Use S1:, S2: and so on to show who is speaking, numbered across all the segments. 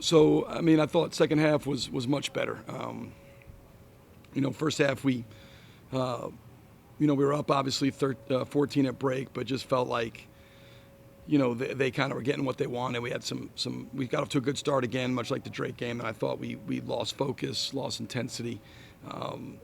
S1: So, I mean, I thought second half was much better. First half we were up obviously 14 at break, but just felt like, they kind of were getting what they wanted. We had we got off to a good start again, much like the Drake game, and I thought we lost focus, lost intensity, and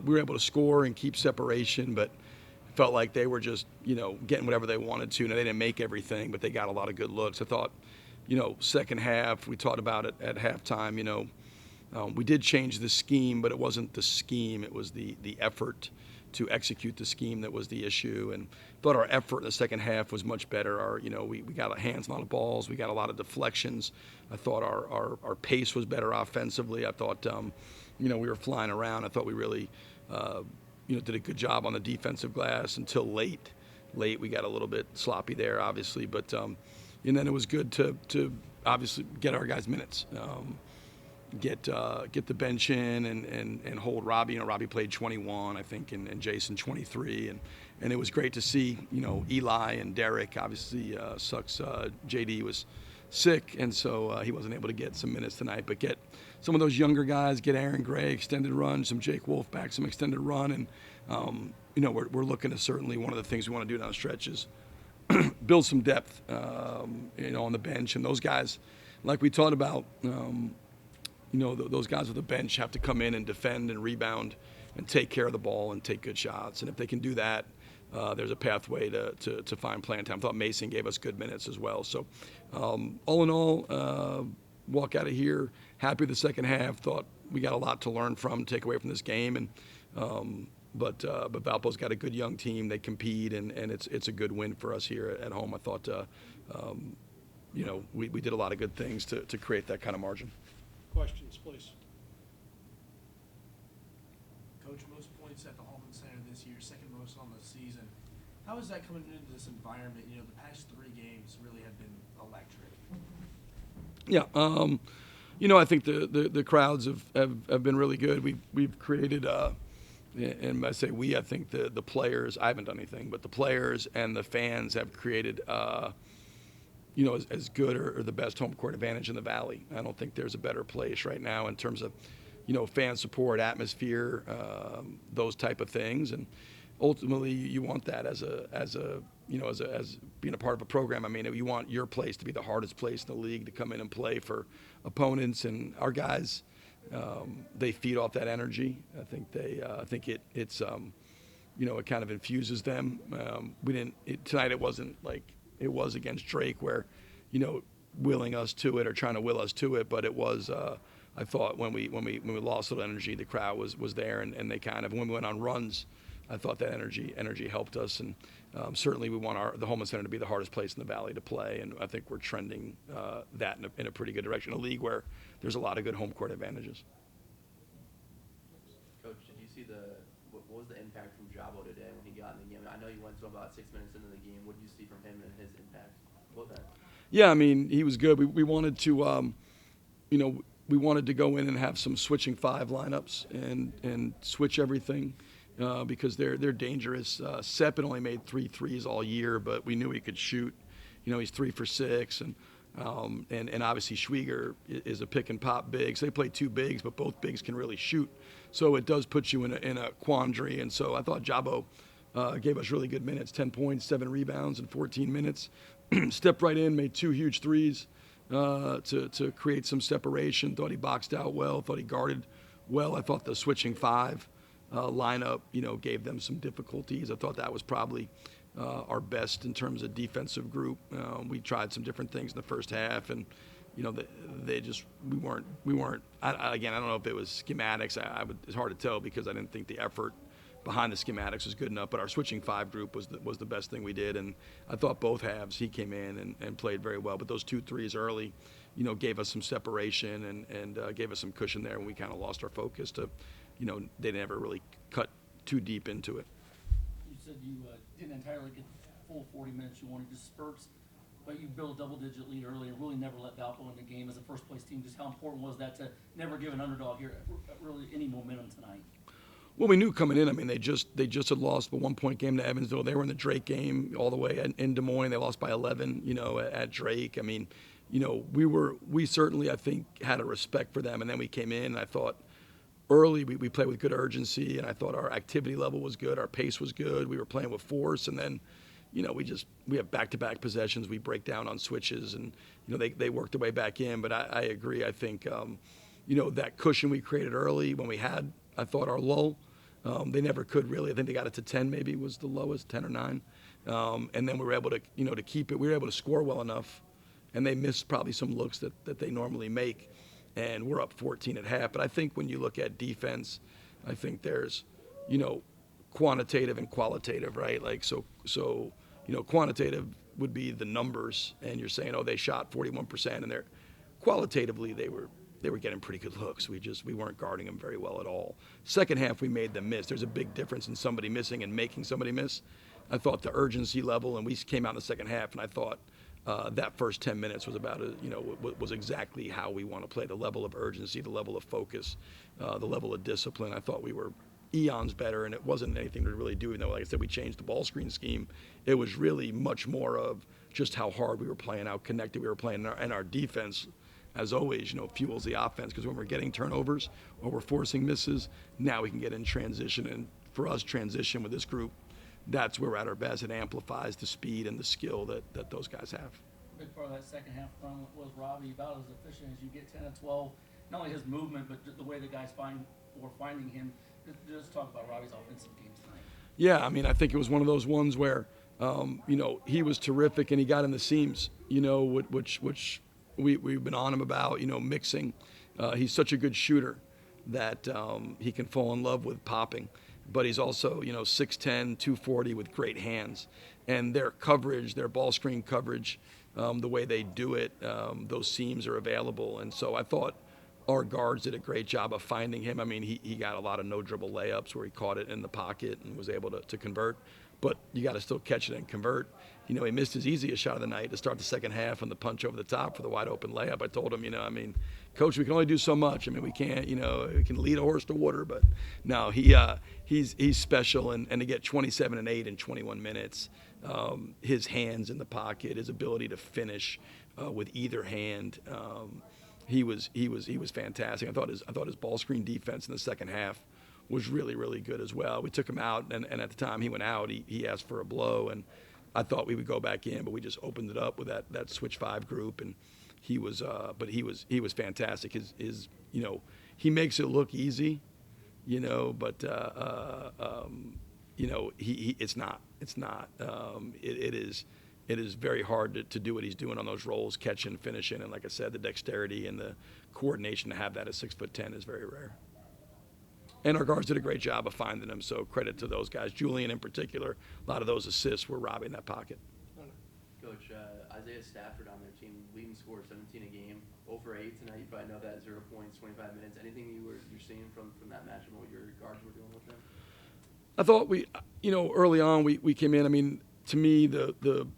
S1: we were able to score and keep separation, but it felt like they were just, getting whatever they wanted to. Now, they didn't make everything, but they got a lot of good looks. I thought, second half, we talked about it at halftime, we did change the scheme, but it wasn't the scheme. It was the effort to execute the scheme that was the issue. And thought our effort in the second half was much better. We got our hands on a lot of balls. We got a lot of deflections. I thought our pace was better offensively. I thought, we were flying around. I thought we really, did a good job on the defensive glass until late. Late, we got a little bit sloppy there, obviously. But, and then it was good to obviously get our guys minutes. Get the bench in and hold Robbie. Robbie played 21, I think, and Jason 23, and it was great to see. Eli and Derek. Obviously, sucks. JD was sick, and so he wasn't able to get some minutes tonight. But get some of those younger guys. Get Aaron Gray extended run, some Jake Wolf back, some extended run, and we're looking at certainly one of the things we want to do down the stretch is build some depth. On the bench, and those guys, like we talked about. Those guys with the bench have to come in and defend and rebound and take care of the ball and take good shots. And if they can do that, there's a pathway to find playing time. I thought Mason gave us good minutes as well. So all in all, walk out of here happy with the second half. Thought we got a lot to learn from, take away from this game. And but Valpo's got a good young team. They compete, and it's a good win for us here at home. I thought we did a lot of good things to create that kind of margin.
S2: Questions, please.
S3: Coach, most points at the Holman Center this year, second most on the season. How is that coming into this environment? The past 3 games really have been electric.
S1: Yeah, I think the crowds have been really good. We've created, and I say we, I think the players. I haven't done anything, but the players and the fans have created. As good or the best home court advantage in the Valley. I don't think there's a better place right now in terms of, fan support, atmosphere, those type of things. And ultimately, you want that as being a part of a program. I mean, you want your place to be the hardest place in the league to come in and play for opponents. And our guys, they feed off that energy. I think it's it kind of infuses them. Tonight. It wasn't like it was against Drake where, willing us to it or trying to will us to it. But it was, I thought when we lost a little energy, the crowd was there, and they kind of, when we went on runs, I thought that energy helped us. And certainly we want the Holman Center to be the hardest place in the Valley to play. And I think we're trending that in a pretty good direction. A league where there's a lot of good home court advantages.
S4: Coach, did you see what was the impact from Jabo today when he got in the game? I know you went to about 6 minutes into the game. What did you see from him and his impact? What was that?
S1: Yeah, I mean, he was good. We wanted to, we wanted to go in and have some switching 5 lineups and switch everything because they're dangerous. Sepp had only made 3 threes all year, but we knew he could shoot. He's 3 for 6, and obviously Schwieger is a pick and pop big. So they play 2 bigs, but both bigs can really shoot. So it does put you in a quandary. And so I thought Jabo gave us really good minutes, 10 points, 7 rebounds in 14 minutes. Stepped right in, made 2 huge threes to create some separation. Thought he boxed out well. Thought he guarded well. I thought the switching 5 lineup, gave them some difficulties. I thought that was probably our best in terms of defensive group. We tried some different things in the first half, and we weren't. I don't know if it was schematics. It's hard to tell because I didn't think the effort behind the schematics was good enough. But our switching 5 group was the best thing we did, and I thought both halves he came in and played very well. But those 2 threes early, gave us some separation and gave us some cushion there, and we kind of lost our focus to, they never really cut too deep into it.
S5: You said you didn't entirely get the full 40 minutes you wanted, just spurts, but you built a double-digit lead early and really never let Valpo in the game as a first-place team. Just how important was that to never give an underdog here really any momentum tonight?
S1: Well, we knew coming in. I mean, they just had lost a 1-point game to Evansville. They were in the Drake game all the way in Des Moines. They lost by 11, at Drake. I mean, we certainly, I think, had a respect for them. And then we came in, and I thought early we played with good urgency, and I thought our activity level was good, our pace was good, we were playing with force, and then, we have back-to-back possessions, we break down on switches, and, they worked their way back in. But I agree. I think, that cushion we created early when we had, I thought, our lull, they never could really. I think they got it to 10 maybe was the lowest, 10 or 9. And then we were able to, to keep it. We were able to score well enough, and they missed probably some looks that they normally make. And we're up 14 at half. But I think when you look at defense, I think there's, quantitative and qualitative, right? Like, so quantitative would be the numbers, and you're saying, oh, they shot 41%, and they're qualitatively they were getting pretty good looks. We weren't guarding them very well at all. Second half, we made them miss. There's a big difference in somebody missing and making somebody miss. I thought the urgency level, and we came out in the second half, and I thought that first 10 minutes was was exactly how we want to play. The level of urgency, the level of focus, the level of discipline. I thought we were eons better, and it wasn't anything to really do. Like I said, we changed the ball screen scheme. It was really much more of just how hard we were playing, how connected we were playing, and our defense, as always, fuels the offense, because when we're getting turnovers or we're forcing misses, now we can get in transition. And for us, transition with this group, that's where we're at our best. It amplifies the speed and the skill that those guys have.
S5: A big part of that second half run was Robbie, about as efficient as you get, 10 to 12. Not only his movement, but the way the guys were finding him. Just talk about Robbie's offensive games tonight.
S1: Yeah, I mean, I think it was one of those ones where, he was terrific, and he got in the seams, which we've been on him about, mixing. He's such a good shooter that he can fall in love with popping. But he's also, 6'10", 240 with great hands. And their coverage, their ball screen coverage, the way they do it, those seams are available. And so I thought our guards did a great job of finding him. I mean, he got a lot of no-dribble layups where he caught it in the pocket and was able to convert. But you got to still catch it and convert. He missed his easiest shot of the night to start the second half on the punch over the top for the wide-open layup. I told him, Coach, we can only do so much. We can't, we can lead a horse to water. But no, he's special. And to get 27 and 8 in 21 minutes, his hands in the pocket, his ability to finish with either hand, he was fantastic. I thought his ball screen defense in the second half was really, really good as well. We took him out, and at the time he went out, he asked for a blow, and I thought we would go back in, but we just opened it up with that switch 5 group, and he was fantastic. His he makes it look easy, but it's not. It is very hard to do what he's doing on those rolls, catching, finishing, and like I said, the dexterity and the coordination to have that at 6'10" is very rare. And our guards did a great job of finding him, so credit to those guys. Julian in particular, a lot of those assists were robbing that pocket.
S4: Coach, Isaiah Stafford on their team, leading scorer 17 a game, 0 for 8 tonight. You probably know that, 0 points, 25 minutes. Anything you're seeing from that match and what your guards were doing with them?
S1: I thought early on we came in. I mean, to me,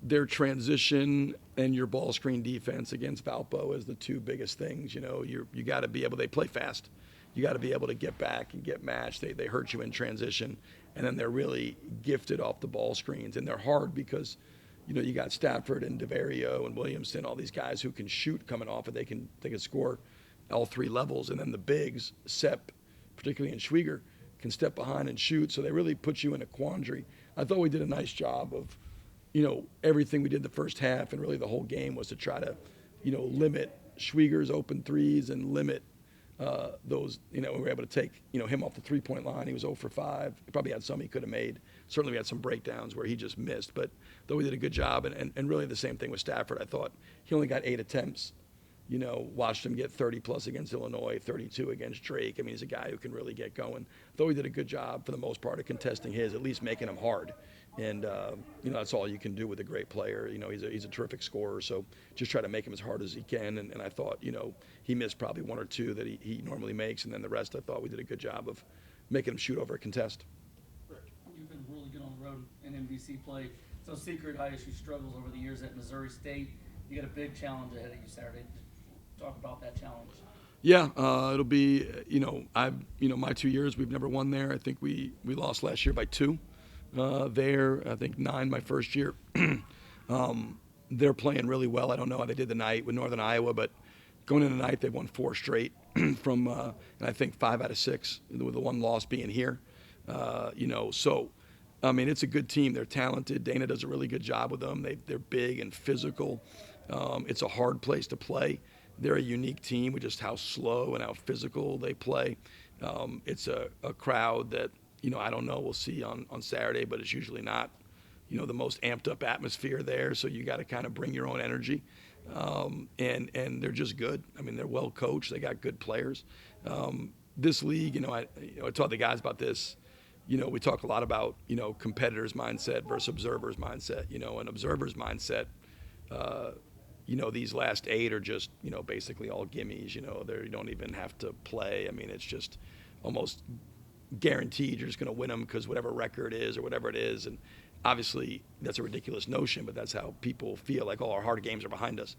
S1: their transition and your ball screen defense against Valpo is the two biggest things. You got to be able. They play fast. You got to be able to get back and get matched. They hurt you in transition, and then they're really gifted off the ball screens, and they're hard because, you got Stafford and DeVario and Williamson, all these guys who can shoot coming off it. They can score all 3 levels, and then the bigs, Sepp, particularly in Schwieger, can step behind and shoot. So they really put you in a quandary. I thought we did a nice job of, everything we did the first half, and really the whole game was to try to, limit Schwieger's open threes and limit those, we were able to take, him off the 3-point line. He was 0 for 5. He probably had some he could have made. Certainly we had some breakdowns where he just missed, but though we did a good job, and really the same thing with Stafford. I thought he only got 8 attempts. Watched him get 30-plus against Illinois, 32 against Drake. I mean, he's a guy who can really get going. Though he did a good job for the most part of contesting his, at least making him hard. And, that's all you can do with a great player. He's a terrific scorer, so just try to make him as hard as he can. And I thought, he missed probably 1 or 2 that he normally makes, and then the rest I thought we did a good job of making him shoot over a contest.
S5: Rick, you've been really good on the road in MVC play. It's no secret ISU struggles over the years at Missouri State. You got a big challenge ahead of you Saturday. Talk about that challenge.
S1: Yeah, it'll be, my 2 years, we've never won there. I think we lost last year by 2 there. I think 9 my first year. They're playing really well. I don't know how they did tonight with Northern Iowa, but going into tonight, they've won 4 straight from, and I think 5 out of 6, with the one loss being here. So, I mean, it's a good team. They're talented. Dana does a really good job with them. They're big and physical. It's a hard place to play. They're a unique team with just how slow and how physical they play. It's a crowd that, I don't know, we'll see on Saturday, but it's usually not, the most amped up atmosphere there. So you got to kind of bring your own energy. And they're just good. I mean, they're well coached. They got good players. This league, I taught the guys about this. We talk a lot about, competitors' mindset versus observers' mindset. An observer's mindset, these last 8 are just, basically all gimmies. You don't even have to play. I mean, it's just almost guaranteed you're just going to win them because whatever record is or whatever it is. And obviously that's a ridiculous notion, but that's how people feel, like all our hard games are behind us.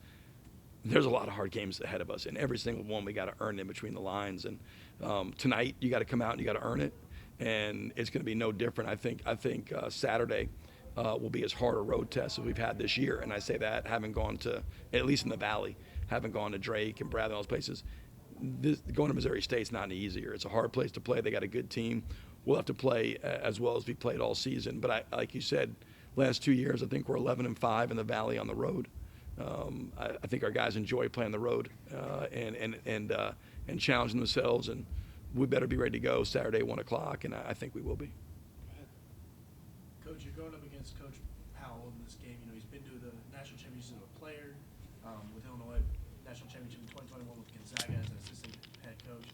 S1: There's a lot of hard games ahead of us, and every single one we got to earn in between the lines. And tonight you got to come out and you got to earn it, and it's going to be no different. I think Saturday will be as hard a road test as we've had this year, and I say that having gone to, at least in the Valley, having gone to Drake and Bradley and all those places. Going to Missouri State's not any easier. It's a hard place to play. They got a good team. We'll have to play as well as we played all season. But like you said, last 2 years, I think we're 11-5 in the Valley on the road. I think our guys enjoy playing the road and challenging themselves. And we better be ready to go Saturday, 1 o'clock, and I think we will be.
S3: Coach, you're going up against Coach Powell in this game. He's been to the national championship as a player with Illinois, national championship in 2021 with Gonzaga as an assistant head coach.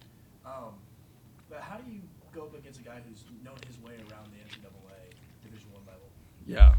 S3: But how do you go up against a guy who's known his way around the NCAA Division I level?
S1: Yeah,